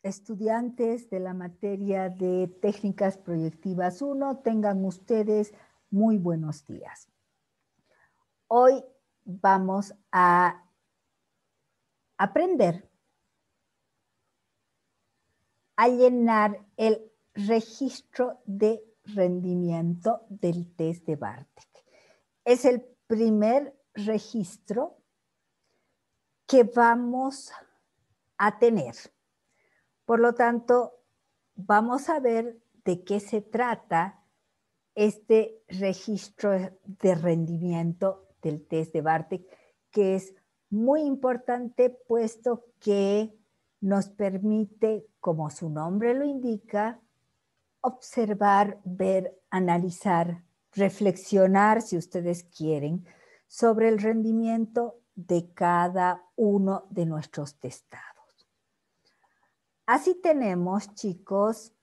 estudiantes de la materia de Técnicas Proyectivas 1, tengan ustedes muy buenos días. Hoy vamos a aprender a llenar el registro de rendimiento del test de Bartek. Es el primer registro que vamos a tener. Por lo tanto, vamos a ver de qué se trata este registro de rendimiento del test de Bartek, que es muy importante puesto que nos permite, como su nombre lo indica, observar, ver, analizar, reflexionar, si ustedes quieren, sobre el rendimiento de cada uno de nuestros testados. Así tenemos, chicos,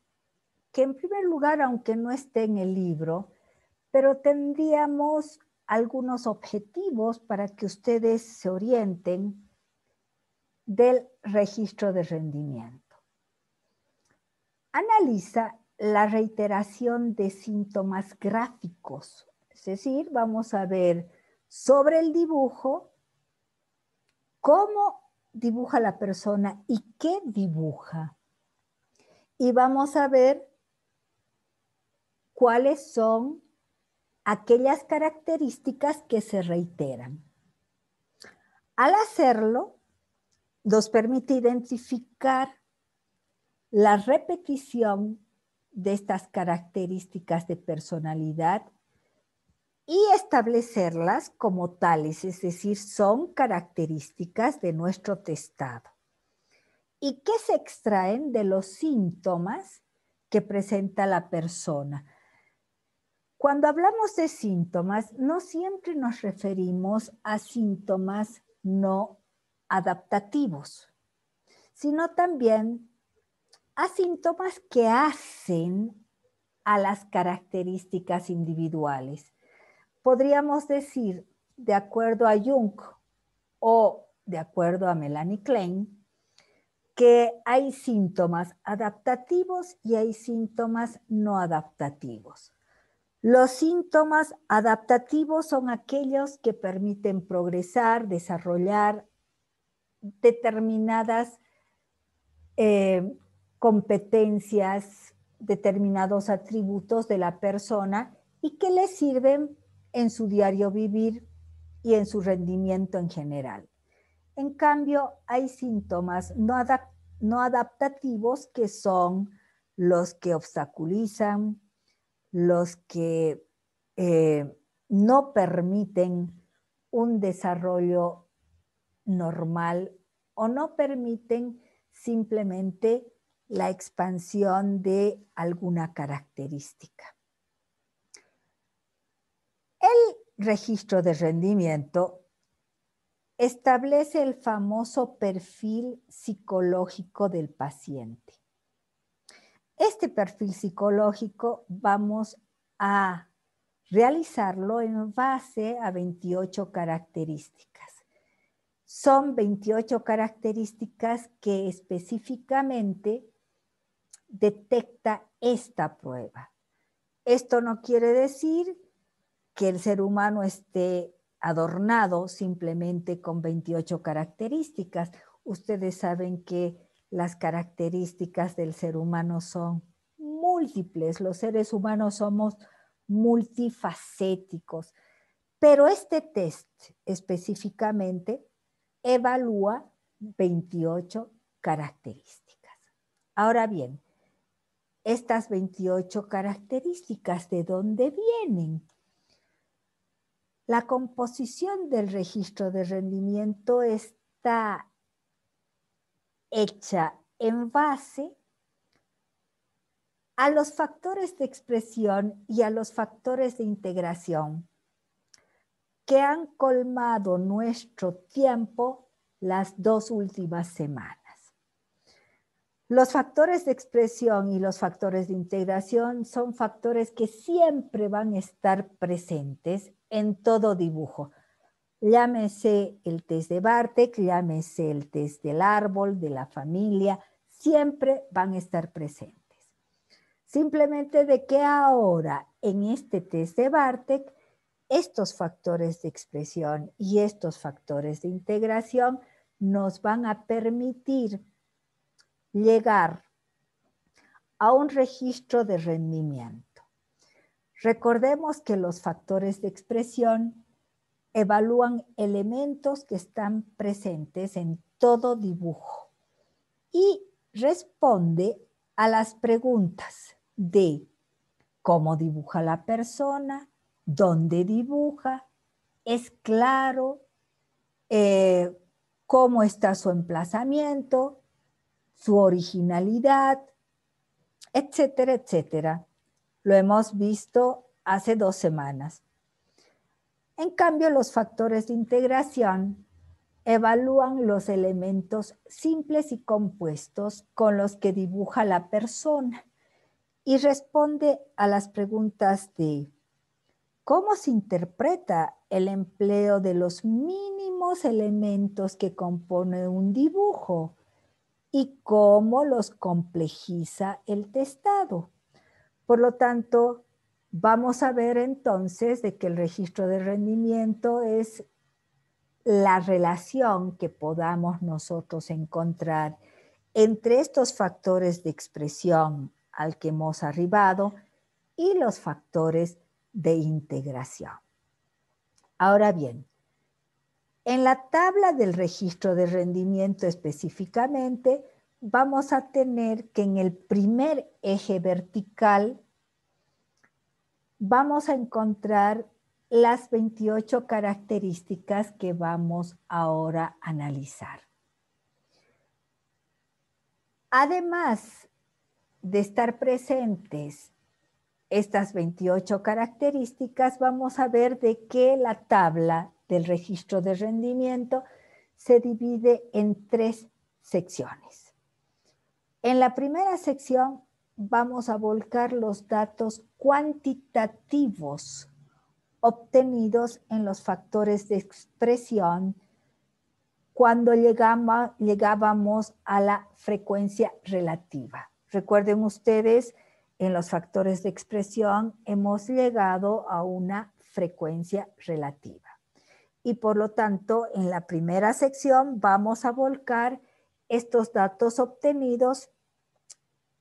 que en primer lugar, aunque no esté en el libro, pero tendríamos algunos objetivos para que ustedes se orienten del registro de rendimiento. Analiza la reiteración de síntomas gráficos, es decir, vamos a ver sobre el dibujo cómo dibuja la persona y qué dibuja. Y vamos a ver cuáles son aquellas características que se reiteran. Al hacerlo, nos permite identificar la repetición de estas características de personalidad y establecerlas como tales, es decir, son características de nuestro testado y que se extraen de los síntomas que presenta la persona. Cuando hablamos de síntomas, no siempre nos referimos a síntomas no adaptativos, sino también a síntomas que hacen a las características individuales. Podríamos decir, de acuerdo a Jung o de acuerdo a Melanie Klein, que hay síntomas adaptativos y hay síntomas no adaptativos. Los síntomas adaptativos son aquellos que permiten progresar, desarrollar determinadas competencias, determinados atributos de la persona y que le sirven en su diario vivir y en su rendimiento en general. En cambio, hay síntomas no adaptativos que son los que obstaculizan, los que no permiten un desarrollo normal o no permiten simplemente la expansión de alguna característica. El registro de rendimiento establece el famoso perfil psicológico del paciente. Este perfil psicológico vamos a realizarlo en base a 28 características. Son 28 características que específicamente detecta esta prueba. Esto no quiere decir que el ser humano esté adornado simplemente con 28 características. Ustedes saben que las características del ser humano son múltiples. Los seres humanos somos multifacéticos. Pero este test específicamente evalúa 28 características. Ahora bien, estas 28 características, ¿de dónde vienen? La composición del registro de rendimiento está hecha en base a los factores de expresión y a los factores de integración que han colmado nuestro tiempo las 2 últimas semanas. Los factores de expresión y los factores de integración son factores que siempre van a estar presentes en todo dibujo. Llámese el test de Bartek, llámese el test del árbol, de la familia, siempre van a estar presentes. Simplemente de que ahora en este test de Bartek, estos factores de expresión y estos factores de integración nos van a permitir llegar a un registro de rendimiento. Recordemos que los factores de expresión evalúan elementos que están presentes en todo dibujo y responde a las preguntas de cómo dibuja la persona, dónde dibuja, es claro, cómo está su emplazamiento, su originalidad, etcétera, etcétera. Lo hemos visto hace 2 semanas. En cambio, los factores de integración evalúan los elementos simples y compuestos con los que dibuja la persona y responde a las preguntas de cómo se interpreta el empleo de los mínimos elementos que componen un dibujo y cómo los complejiza el testado. Por lo tanto, vamos a ver entonces de que el registro de rendimiento es la relación que podamos nosotros encontrar entre estos factores de expresión al que hemos arribado y los factores de integración. Ahora bien, en la tabla del registro de rendimiento específicamente, vamos a tener que en el primer eje vertical vamos a encontrar las 28 características que vamos ahora a analizar. Además de estar presentes estas 28 características, vamos a ver de que la tabla del registro de rendimiento se divide en 3 secciones. En la primera sección vamos a volcar los datos cuantitativos obtenidos en los factores de expresión cuando llegábamos a la frecuencia relativa. Recuerden ustedes, en los factores de expresión hemos llegado a una frecuencia relativa. Y por lo tanto, en la primera sección vamos a volcar estos datos obtenidos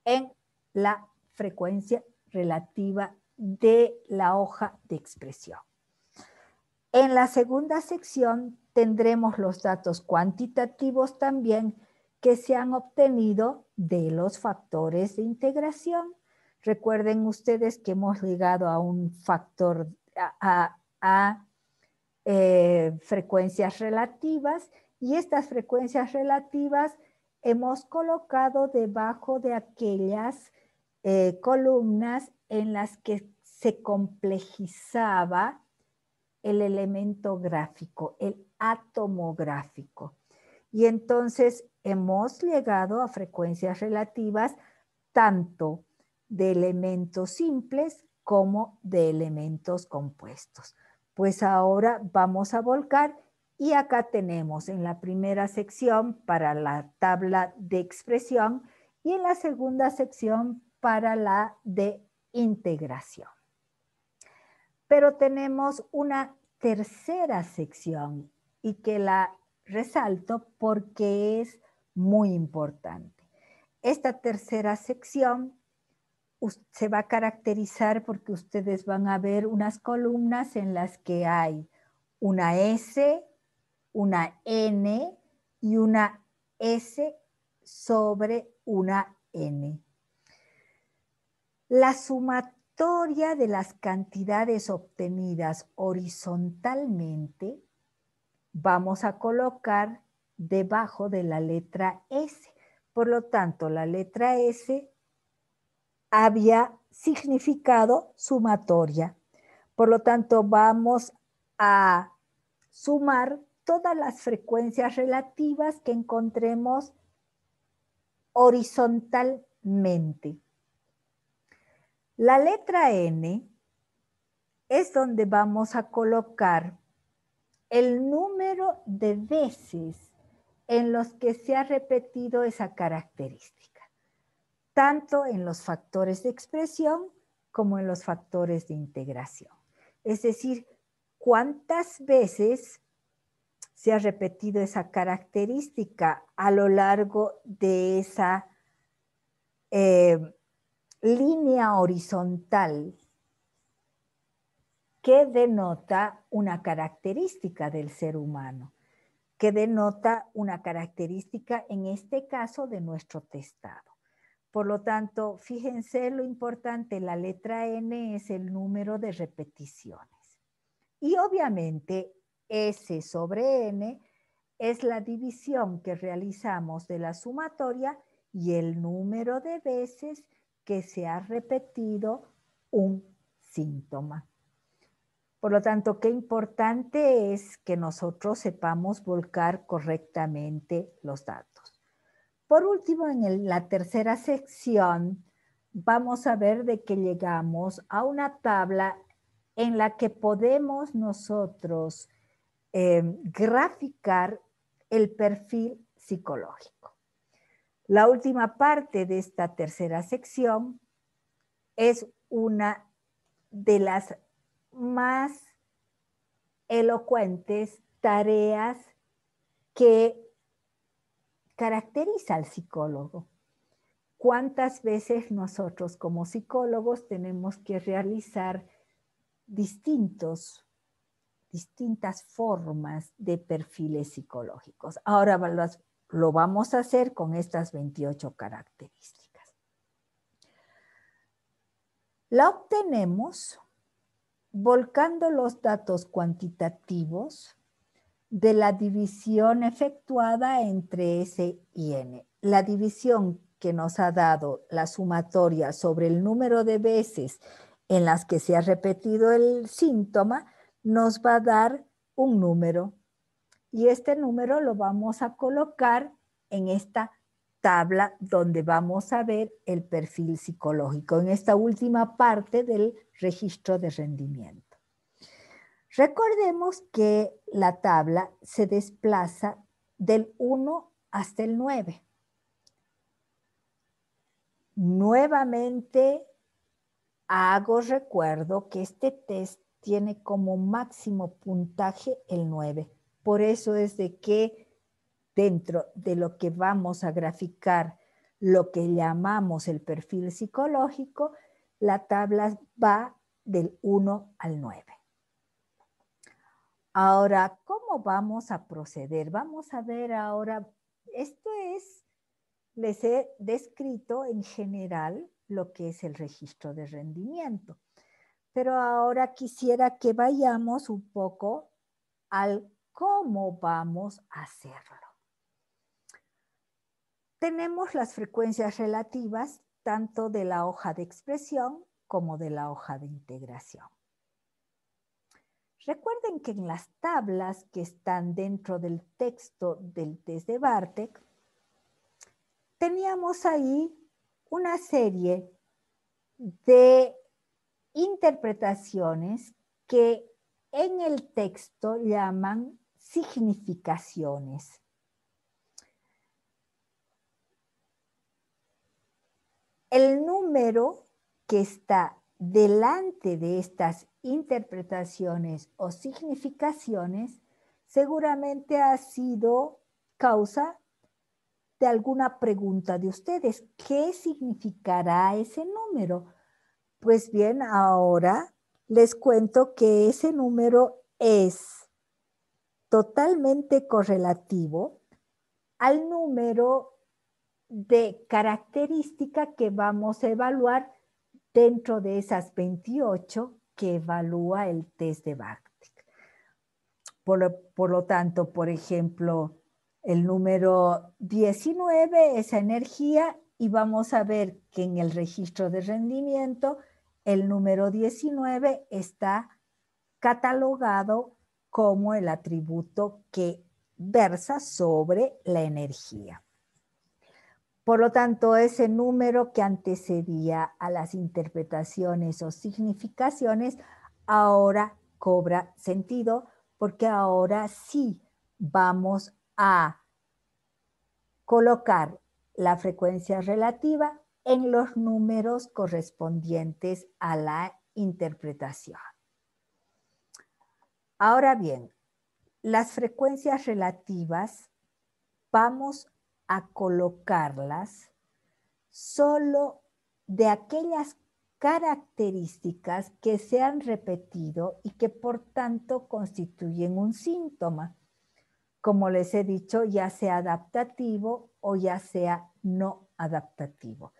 en la frecuencia relativa de la hoja de expresión. En la segunda sección tendremos los datos cuantitativos también que se han obtenido de los factores de integración. Recuerden ustedes que hemos llegado a un factor, a frecuencias relativas, y estas frecuencias relativas hemos colocado debajo de aquellas columnas en las que se complejizaba el elemento gráfico, el átomo gráfico. Y entonces hemos llegado a frecuencias relativas tanto de elementos simples como de elementos compuestos. Pues ahora vamos a volcar y acá tenemos en la primera sección para la tabla de expresión y en la segunda sección para la de integración. Pero tenemos una tercera sección y que la resalto porque es muy importante. Esta tercera sección se va a caracterizar porque ustedes van a ver unas columnas en las que hay una S, una N y una S sobre una N. La sumatoria de las cantidades obtenidas horizontalmente vamos a colocar debajo de la letra S. Por lo tanto, la letra S había significado sumatoria. Por lo tanto, vamos a sumar todas las frecuencias relativas que encontremos horizontalmente. La letra N es donde vamos a colocar el número de veces en los que se ha repetido esa característica. tanto en los factores de expresión como en los factores de integración. Es decir, cuántas veces se ha repetido esa característica a lo largo de esa línea horizontal que denota una característica del ser humano, que denota una característica, en este caso, de nuestro testado. Por lo tanto, fíjense lo importante, la letra N es el número de repeticiones. Y obviamente, S sobre N es la división que realizamos de la sumatoria y el número de veces que se ha repetido un síntoma. Por lo tanto, qué importante es que nosotros sepamos volcar correctamente los datos. Por último, en la tercera sección, vamos a ver de que llegamos a una tabla en la que podemos nosotros graficar el perfil psicológico. La última parte de esta tercera sección es una de las más elocuentes tareas que caracteriza al psicólogo. ¿Cuántas veces nosotros como psicólogos tenemos que realizar distintas formas de perfiles psicológicos? Ahora lo vamos a hacer con estas 28 características. La obtenemos volcando los datos cuantitativos de la división efectuada entre S y N. La división que nos ha dado la sumatoria sobre el número de veces en las que se ha repetido el síntoma nos va a dar un número. Y este número lo vamos a colocar en esta tabla donde vamos a ver el perfil psicológico, en esta última parte del registro de rendimiento. Recordemos que la tabla se desplaza del 1 hasta el 9. Nuevamente hago recuerdo que este test tiene como máximo puntaje el 9. Por eso es de que dentro de lo que vamos a graficar, lo que llamamos el perfil psicológico, la tabla va del 1 al 9. Ahora, ¿cómo vamos a proceder? Vamos a ver ahora, les he descrito en general lo que es el registro de rendimiento, pero ahora quisiera que vayamos un poco al cómo vamos a hacerlo. Tenemos las frecuencias relativas tanto de la hoja de expresión como de la hoja de integración. Recuerden que en las tablas que están dentro del texto del test de Bartek, teníamos ahí una serie de interpretaciones que en el texto llaman significaciones. El número que está delante de estas interpretaciones o significaciones seguramente ha sido causa de alguna pregunta de ustedes. ¿Qué significará ese número? Pues bien, ahora les cuento que ese número es totalmente correlativo al número de característica que vamos a evaluar dentro de esas 28 que evalúa el test de Bartek. Por lo tanto, por ejemplo, el número 19, esa energía, y vamos a ver que en el registro de rendimiento, el número 19 está catalogado como el atributo que versa sobre la energía. Por lo tanto, ese número que antecedía a las interpretaciones o significaciones ahora cobra sentido porque ahora sí vamos a colocar la frecuencia relativa en los números correspondientes a la interpretación. Ahora bien, las frecuencias relativas vamos a colocarlas solo de aquellas características que se han repetido y que por tanto constituyen un síntoma. Como les he dicho, ya sea adaptativo o ya sea no adaptativo.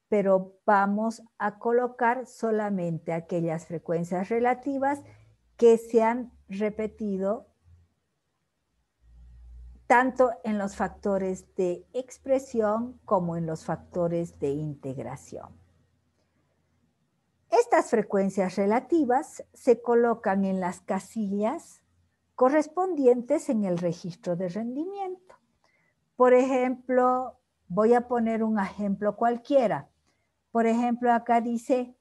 Pero vamos a colocar solamente aquellas frecuencias relativas que se han repetido tanto en los factores de expresión como en los factores de integración. Estas frecuencias relativas se colocan en las casillas correspondientes en el registro de rendimiento. Por ejemplo, voy a poner un ejemplo cualquiera. Por ejemplo, acá dice,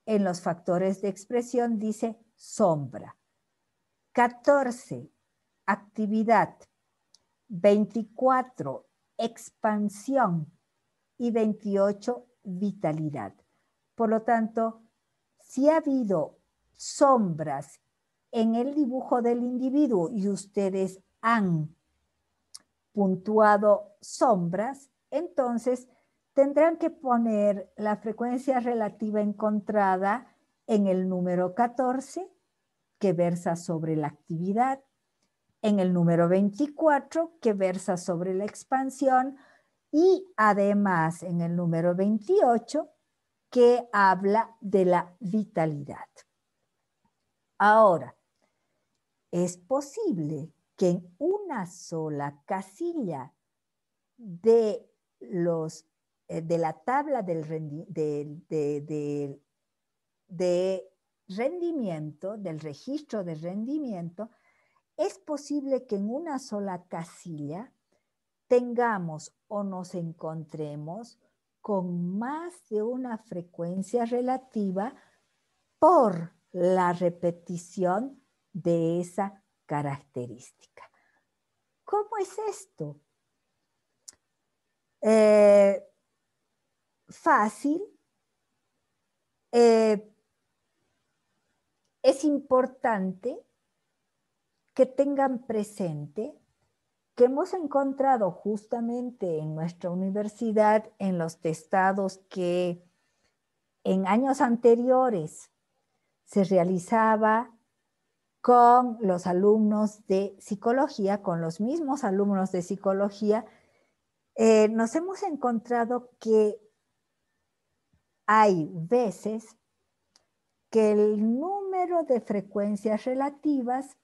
en los factores de expresión dice sombra. 14, actividad. 24, expansión. Y 28, vitalidad. Por lo tanto, si ha habido sombras en el dibujo del individuo y ustedes han puntuado sombras, entonces tendrán que poner la frecuencia relativa encontrada en el número 14, que versa sobre la actividad, en el número 24, que versa sobre la expansión, y además en el número 28, que habla de la vitalidad. Ahora, es posible que en una sola casilla de la tabla de rendimiento, del registro de rendimiento, es posible que en una sola casilla tengamos o nos encontremos con más de una frecuencia relativa por la repetición de esa característica. ¿Cómo es esto? Fácil. Es importante que tengan presente que hemos encontrado justamente en nuestra universidad, en los testados que en años anteriores se realizaba con los alumnos de psicología, con los mismos alumnos de psicología, nos hemos encontrado que hay veces que el número de frecuencias relativas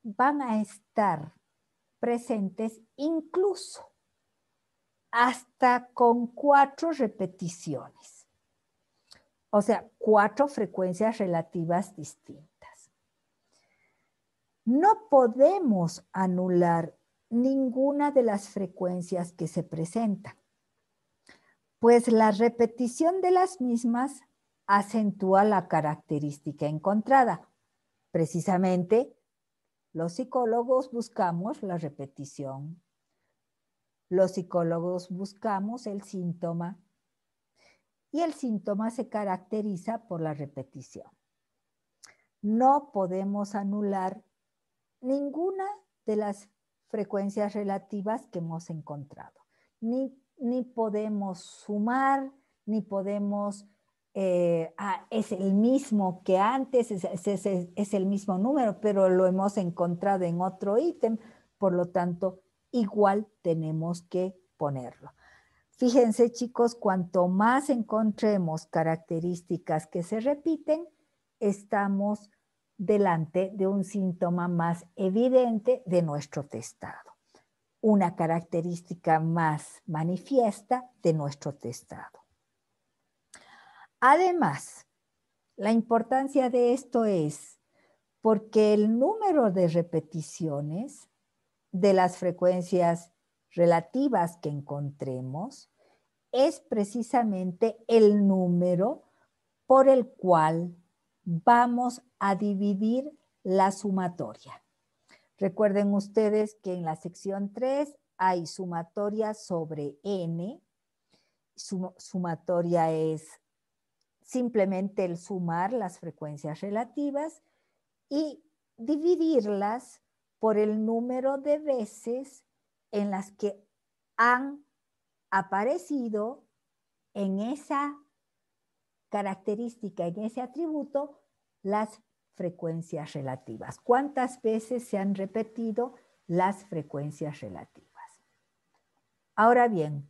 van a estar presentes incluso hasta con 4 repeticiones. O sea, 4 frecuencias relativas distintas. No podemos anular ninguna de las frecuencias que se presentan, pues la repetición de las mismas acentúa la característica encontrada. Precisamente, los psicólogos buscamos la repetición. Los psicólogos buscamos el síntoma y el síntoma se caracteriza por la repetición. No podemos anular ninguna de las frecuencias relativas que hemos encontrado. Ni podemos sumar, ni podemos, es el mismo que antes, es el mismo número, pero lo hemos encontrado en otro ítem, por lo tanto, igual tenemos que ponerlo. Fíjense, chicos, cuanto más encontremos características que se repiten, estamos delante de un síntoma más evidente de nuestro testado, una característica más manifiesta de nuestro testado. Además, la importancia de esto es porque el número de repeticiones de las frecuencias relativas que encontremos es precisamente el número por el cual vamos a dividir la sumatoria. Recuerden ustedes que en la sección 3 hay sumatoria sobre n sumatoria es simplemente el sumar las frecuencias relativas y dividirlas por el número de veces en las que han aparecido en esa característica, en ese atributo, las frecuencias relativas. ¿Cuántas veces se han repetido las frecuencias relativas? Ahora bien,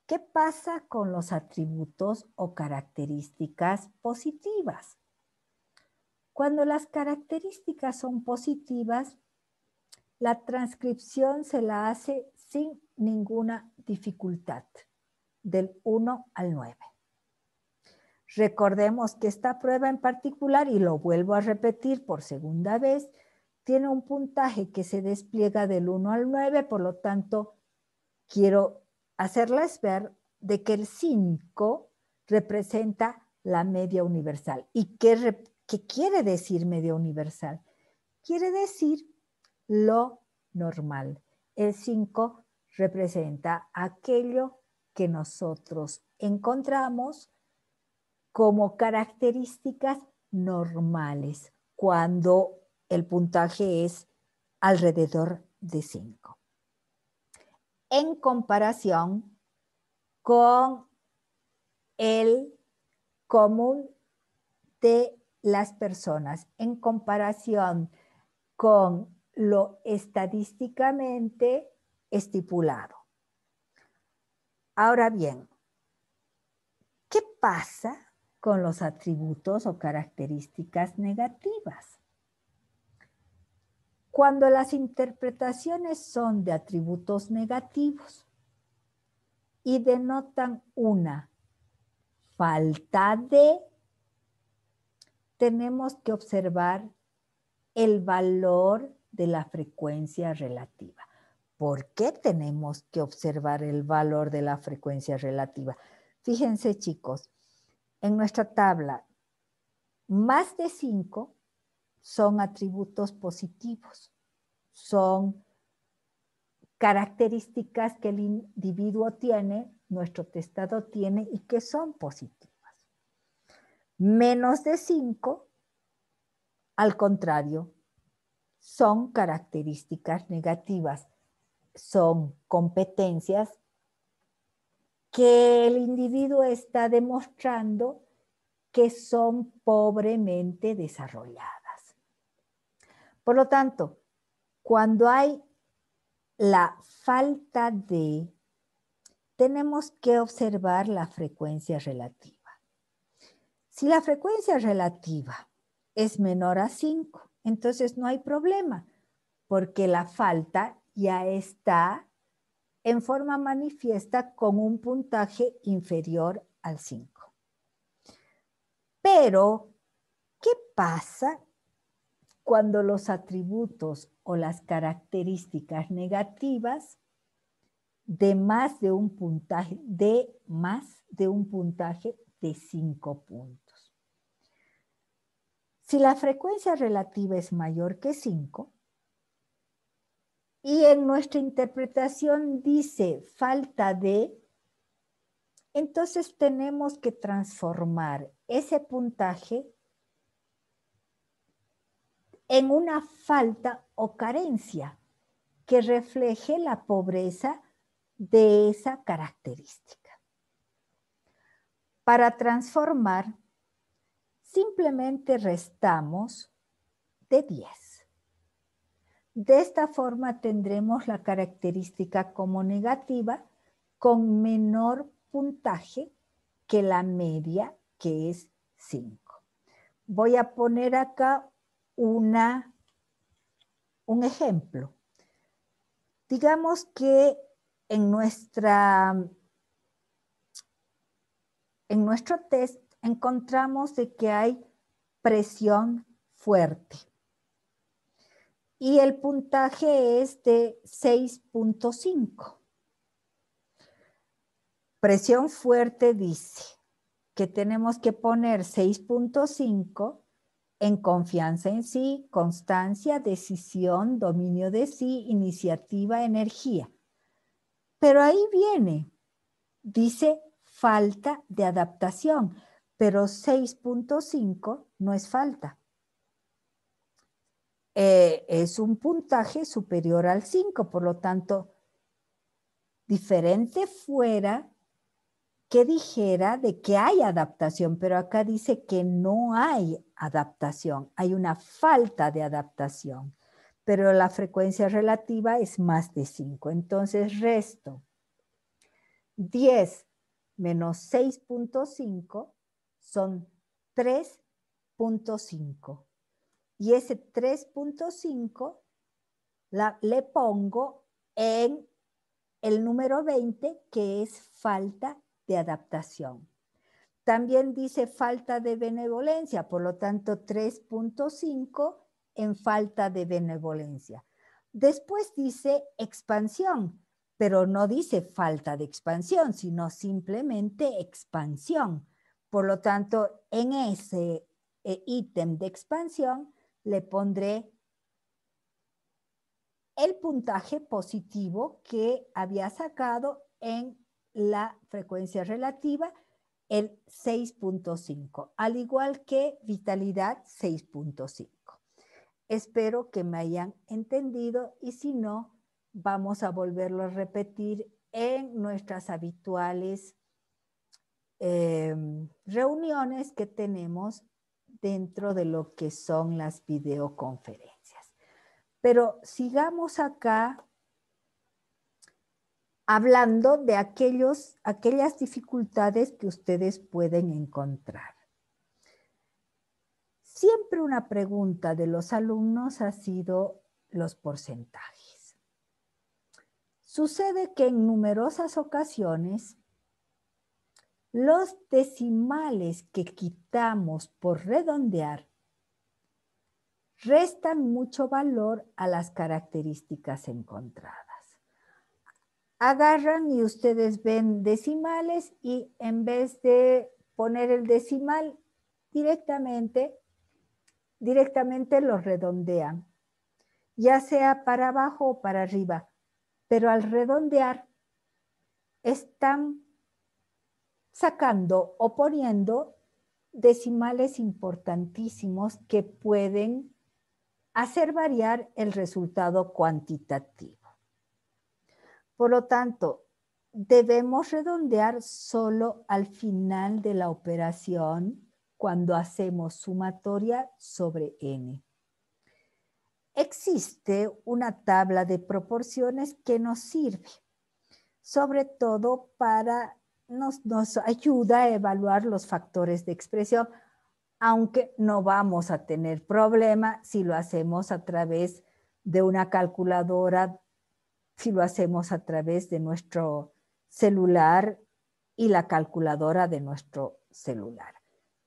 ¿qué pasa con los atributos o características positivas? Cuando las características son positivas, la transcripción se la hace sin ninguna dificultad, del 1 al 9. Recordemos que esta prueba en particular, y lo vuelvo a repetir por segunda vez, tiene un puntaje que se despliega del 1 al 9, por lo tanto, quiero hacerles ver de que el 5 representa la media universal. ¿Y qué quiere decir media universal? Quiere decir lo normal. El 5 representa aquello que nosotros encontramos como características normales cuando el puntaje es alrededor de 5. En comparación con el común de las personas, en comparación con lo estadísticamente estipulado. Ahora bien, ¿qué pasa con los atributos o características negativas? Cuando las interpretaciones son de atributos negativos y denotan una falta de, tenemos que observar el valor de la frecuencia relativa. ¿Por qué tenemos que observar el valor de la frecuencia relativa? Fíjense, chicos, en nuestra tabla, más de 5 son atributos positivos, son características que el individuo tiene, nuestro testado tiene y que son positivas. Menos de 5, al contrario, son características negativas, son competencias que el individuo está demostrando que son pobremente desarrolladas. Por lo tanto, cuando hay la falta de, tenemos que observar la frecuencia relativa. Si la frecuencia relativa es menor a 5, entonces no hay problema, porque la falta ya está en forma manifiesta con un puntaje inferior al 5. Pero, ¿qué pasa cuando los atributos o las características negativas de más de un puntaje de 5 puntos? Si la frecuencia relativa es mayor que 5 y en nuestra interpretación dice falta de, entonces tenemos que transformar ese puntaje en una falta o carencia que refleje la pobreza de esa característica. Para transformar, simplemente restamos de 10. De esta forma tendremos la característica como negativa con menor puntaje que la media, que es 5. Voy a poner acá un ejemplo. Digamos que en nuestro test encontramos de que hay presión fuerte y el puntaje es de 6.5. Presión fuerte dice que tenemos que poner 6.5 en confianza en sí, constancia, decisión, dominio de sí, iniciativa, energía. Pero ahí viene, dice falta de adaptación, pero 6.5 no es falta. Es un puntaje superior al 5, por lo tanto, diferente fuera que dijera de que hay adaptación, pero acá dice que no hay adaptación, hay una falta de adaptación, pero la frecuencia relativa es más de 5. Entonces resto 10 menos 6.5 son 3.5. Y ese 3.5 le pongo en el número 20, que es falta de adaptación. También dice falta de benevolencia, por lo tanto 3.5 en falta de benevolencia. Después dice expansión, pero no dice falta de expansión, sino simplemente expansión. Por lo tanto, en ese ítem de expansión le pondré el puntaje positivo que había sacado en la frecuencia relativa, el 6.5, al igual que vitalidad 6.5. Espero que me hayan entendido y si no, vamos a volverlo a repetir en nuestras habituales reuniones que tenemos dentro de lo que son las videoconferencias. Pero sigamos acá hablando de aquellas dificultades que ustedes pueden encontrar. Siempre una pregunta de los alumnos ha sido los porcentajes. Sucede que en numerosas ocasiones los decimales que quitamos por redondear restan mucho valor a las características encontradas. Agarran y ustedes ven decimales y en vez de poner el decimal directamente los redondean, ya sea para abajo o para arriba, pero al redondear están sacando o poniendo decimales importantísimos que pueden hacer variar el resultado cuantitativo. Por lo tanto, debemos redondear solo al final de la operación cuando hacemos sumatoria sobre n. Existe una tabla de proporciones que nos sirve, sobre todo nos ayuda a evaluar los factores de expresión, aunque no vamos a tener problema si lo hacemos a través de una calculadora, si lo hacemos a través de nuestro celular y la calculadora de nuestro celular.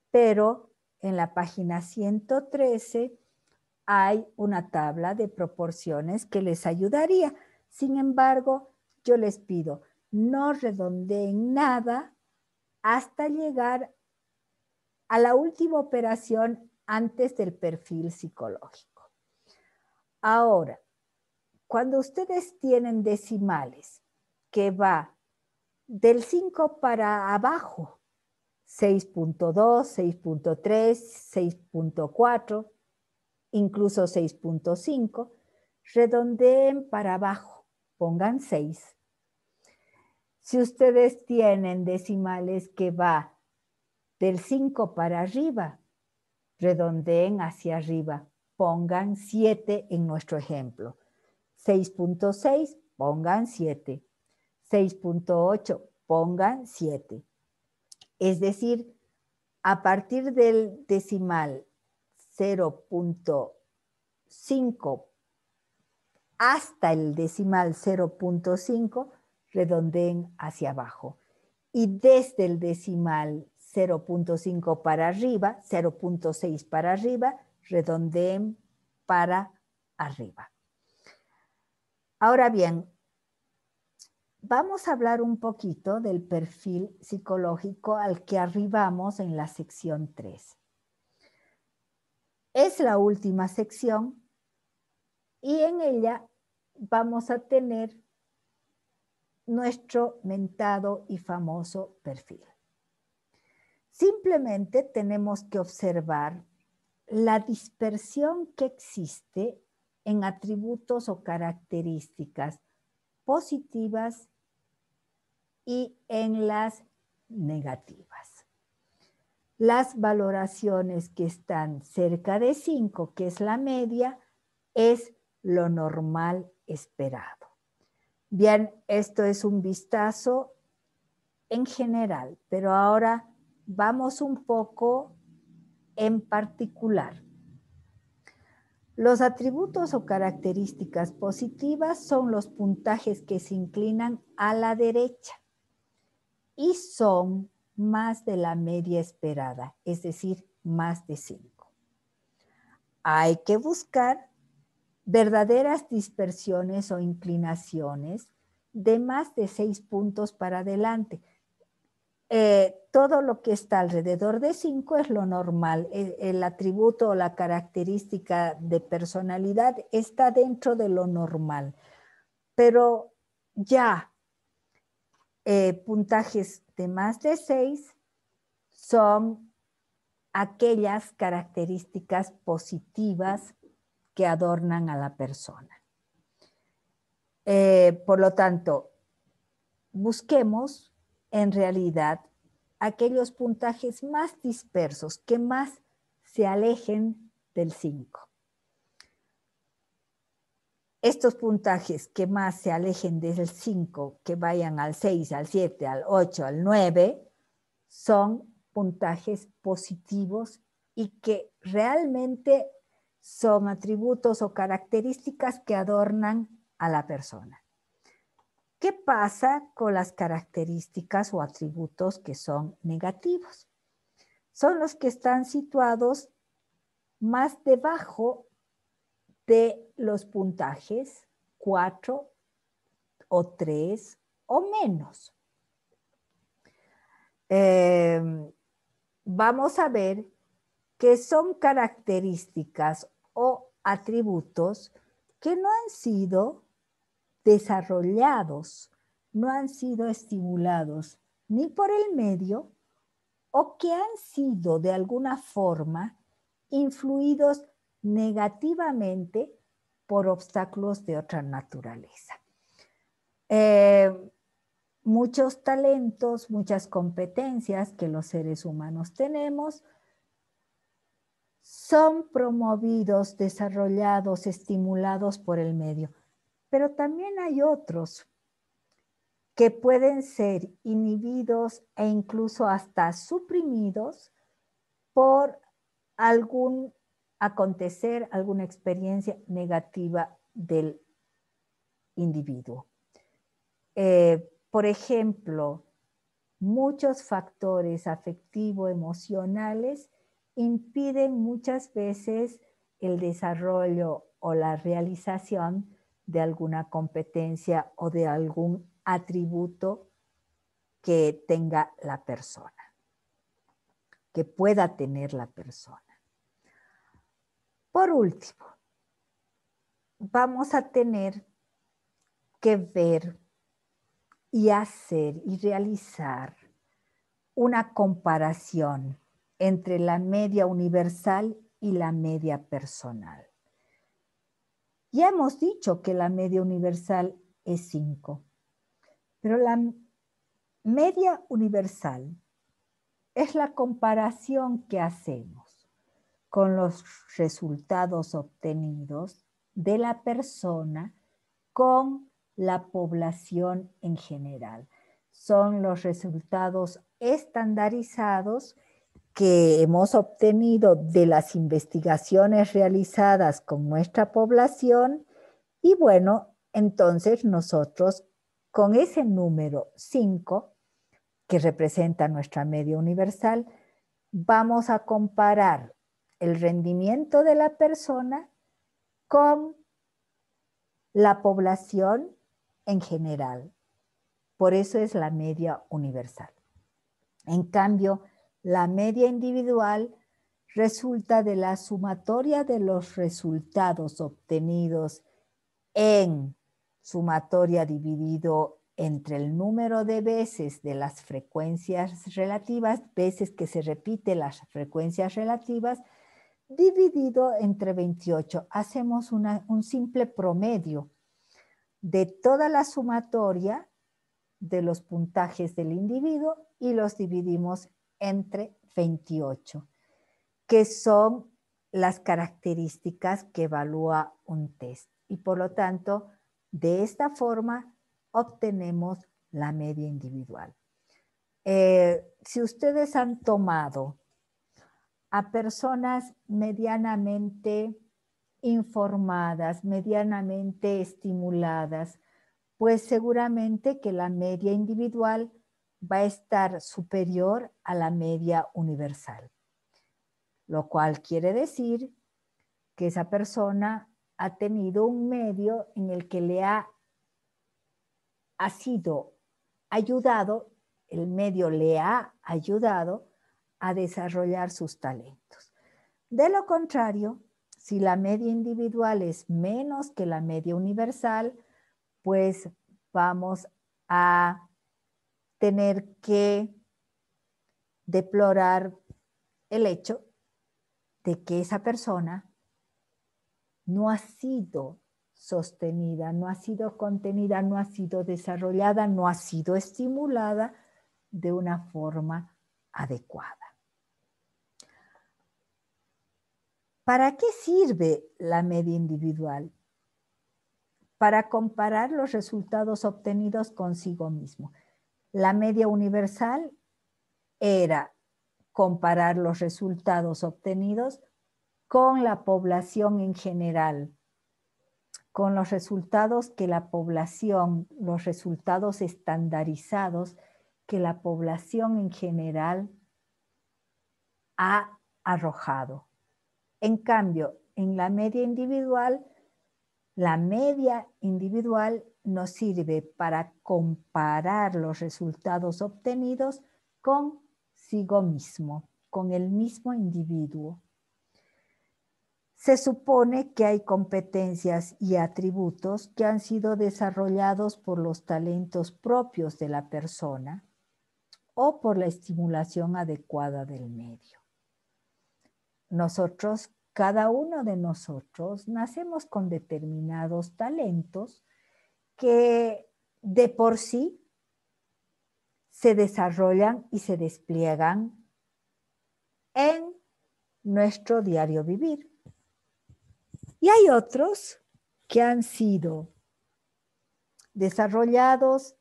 Pero en la página 113 hay una tabla de proporciones que les ayudaría. Sin embargo, yo les pido, no redondeen nada hasta llegar a la última operación antes del perfil psicológico. Ahora, cuando ustedes tienen decimales que va del 5 para abajo, 6.2, 6.3, 6.4, incluso 6.5, redondeen para abajo, pongan 6. Si ustedes tienen decimales que va del 5 para arriba, redondeen hacia arriba, pongan 7 en nuestro ejemplo. 6.6, pongan 7. 6.8, pongan 7. Es decir, a partir del decimal 0.5 hasta el decimal 0.5, redondeen hacia abajo. Y desde el decimal 0.5 para arriba, 0.6 para arriba, redondeen para arriba. Ahora bien, vamos a hablar un poquito del perfil psicológico al que arribamos en la sección 3. Es la última sección y en ella vamos a tener nuestro mentado y famoso perfil. Simplemente tenemos que observar la dispersión que existe en atributos o características positivas y en las negativas. Las valoraciones que están cerca de 5, que es la media, es lo normal esperado. Bien, esto es un vistazo en general, pero ahora vamos un poco en particular. Los atributos o características positivas son los puntajes que se inclinan a la derecha y son más de la media esperada, es decir, más de 5. Hay que buscar verdaderas dispersiones o inclinaciones de más de 6 puntos para adelante. Todo lo que está alrededor de 5 es lo normal. El atributo o la característica de personalidad está dentro de lo normal. Pero ya puntajes de más de 6 son aquellas características positivas que adornan a la persona. Por lo tanto, busquemos en realidad aquellos puntajes más dispersos, que más se alejen del 5. Estos puntajes que más se alejen del 5, que vayan al 6, al 7, al 8, al 9, son puntajes positivos y que realmente son atributos o características que adornan a la persona. ¿Qué pasa con las características o atributos que son negativos? Son los que están situados más debajo de los puntajes 4 o 3 o menos. Vamos a ver que son características o atributos que no han sido desarrollados, no han sido estimulados ni por el medio o que han sido de alguna forma influidos negativamente por obstáculos de otra naturaleza. Muchos talentos, muchas competencias que los seres humanos tenemos son promovidos, desarrollados, estimulados por el medio. Pero también hay otros que pueden ser inhibidos e incluso hasta suprimidos por algún acontecer, alguna experiencia negativa del individuo. Por ejemplo, muchos factores afectivo-emocionales impiden muchas veces el desarrollo o la realización de alguna competencia o de algún atributo que tenga la persona, que pueda tener la persona. Por último, vamos a tener que ver y hacer y realizar una comparación entre la media universal y la media personal. Ya hemos dicho que la media universal es 5, pero la media universal es la comparación que hacemos con los resultados obtenidos de la persona con la población en general. Son los resultados estandarizados que hemos obtenido de las investigaciones realizadas con nuestra población y bueno, entonces nosotros con ese número 5, que representa nuestra media universal, vamos a comparar el rendimiento de la persona con la población en general. Por eso es la media universal. En cambio, la media individual resulta de la sumatoria de los resultados obtenidos en sumatoria dividido entre el número de veces de las frecuencias relativas, veces que se repiten las frecuencias relativas, dividido entre 28. Hacemos un simple promedio de toda la sumatoria de los puntajes del individuo y los dividimos entre 28, que son las características que evalúa un test. Y por lo tanto, de esta forma obtenemos la media individual. Si ustedes han tomado a personas medianamente informadas, medianamente estimuladas, pues seguramente que la media individual va a estar superior a la media universal, lo cual quiere decir que esa persona ha tenido un medio en el que le ha sido ayudado, el medio le ha ayudado a desarrollar sus talentos. De lo contrario, si la media individual es menos que la media universal, pues vamos a tener que deplorar el hecho de que esa persona no ha sido sostenida, no ha sido contenida, no ha sido desarrollada, no ha sido estimulada de una forma adecuada. ¿Para qué sirve la media individual? Para comparar los resultados obtenidos consigo mismo. La media universal era comparar los resultados obtenidos con la población en general, con los resultados que la población, los resultados estandarizados que la población en general ha arrojado. En cambio, en la media individual nos sirve para comparar los resultados obtenidos consigo mismo, con el mismo individuo. Se supone que hay competencias y atributos que han sido desarrollados por los talentos propios de la persona o por la estimulación adecuada del medio. Nosotros, cada uno de nosotros, nacemos con determinados talentos que de por sí se desarrollan y se despliegan en nuestro diario vivir. Y hay otros que han sido desarrollados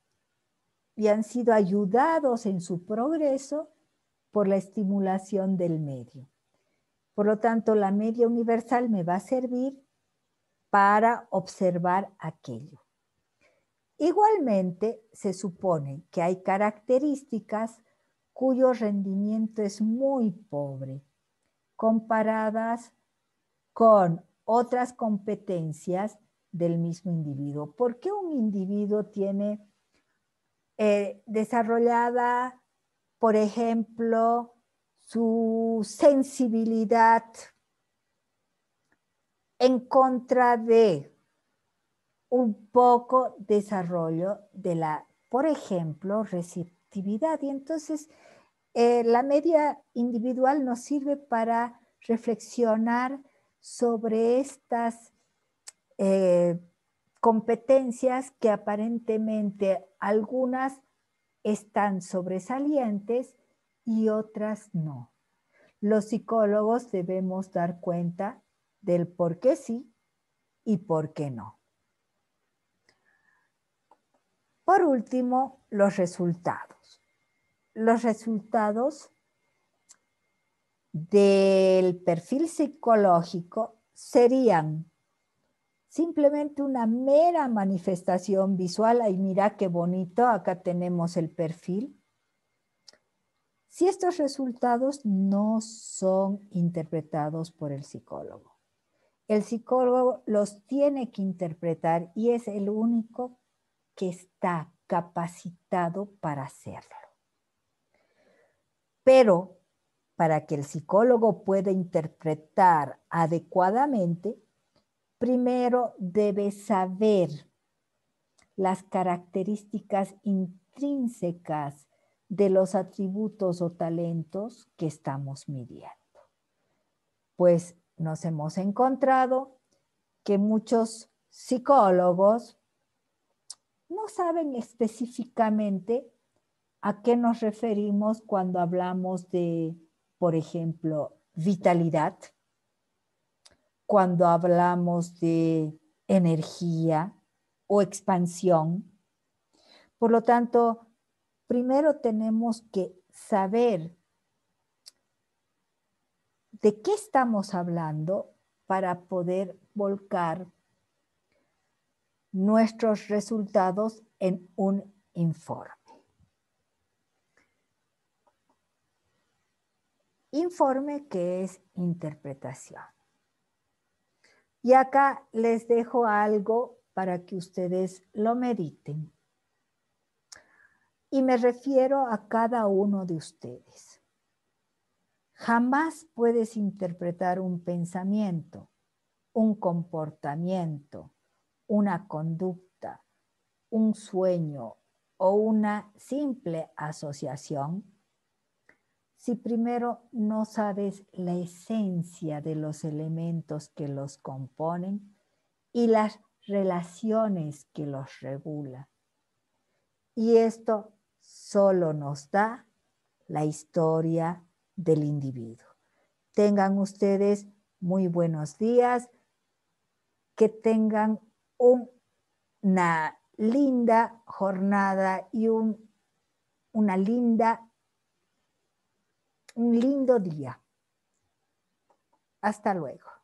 y han sido ayudados en su progreso por la estimulación del medio. Por lo tanto, la media universal me va a servir para observar aquello. Igualmente, se supone que hay características cuyo rendimiento es muy pobre, comparadas con otras competencias del mismo individuo. ¿Por qué un individuo tiene desarrollada, por ejemplo, su sensibilidad en contra de un poco desarrollo de la, por ejemplo, receptividad? Y entonces la media individual nos sirve para reflexionar sobre estas competencias que aparentemente algunas están sobresalientes y otras no. Los psicólogos debemos dar cuenta del por qué sí y por qué no. Por último, los resultados. Los resultados del perfil psicológico serían simplemente una mera manifestación visual. Ay, mira qué bonito, acá tenemos el perfil. Si estos resultados no son interpretados por el psicólogo los tiene que interpretar y es el único que está capacitado para hacerlo. Pero para que el psicólogo pueda interpretar adecuadamente, primero debe saber las características intrínsecas de los atributos o talentos que estamos midiendo. Pues nos hemos encontrado que muchos psicólogos no saben específicamente a qué nos referimos cuando hablamos de, por ejemplo, vitalidad, cuando hablamos de energía o expansión. Por lo tanto, primero tenemos que saber de qué estamos hablando para poder volcar nuestros resultados en un informe. Informe que es interpretación. Y acá les dejo algo para que ustedes lo mediten. Y me refiero a cada uno de ustedes. Jamás puedes interpretar un pensamiento, un comportamiento, una conducta, un sueño o una simple asociación si primero no sabes la esencia de los elementos que los componen y las relaciones que los regulan. Y esto solo nos da la historia del individuo. Tengan ustedes muy buenos días, que tengan una linda jornada y un lindo día. Hasta luego.